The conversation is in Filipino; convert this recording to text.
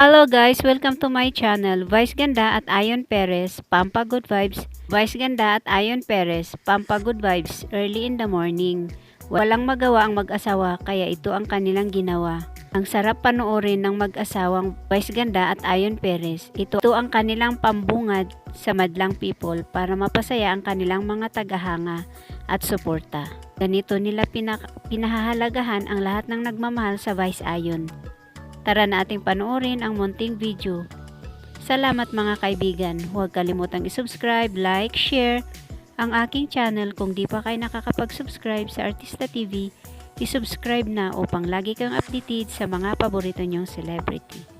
Hello guys, welcome to my channel. Vice Ganda at Ayon Perez, Pampa Good Vibes. Vice Ganda at Ayon Perez, Pampa Good Vibes, early in the morning. Walang magawa ang mag-asawa kaya ito ang kanilang ginawa. Ang sarap panoorin ng mag-asawang Vice Ganda at Ayon Perez. Ito ang kanilang pambungad sa madlang people para mapasaya ang kanilang mga tagahanga at suporta. Ganito nila pinahahalagahan ang lahat ng nagmamahal sa Vice Ayon. Tara na ating panoorin ang munting video. Salamat mga kaibigan. Huwag kalimutang i-subscribe, like, share ang aking channel. Kung di pa kayo nakakapag-subscribe sa Artista TV, i-subscribe na upang lagi kang updated sa mga paborito nyong celebrity.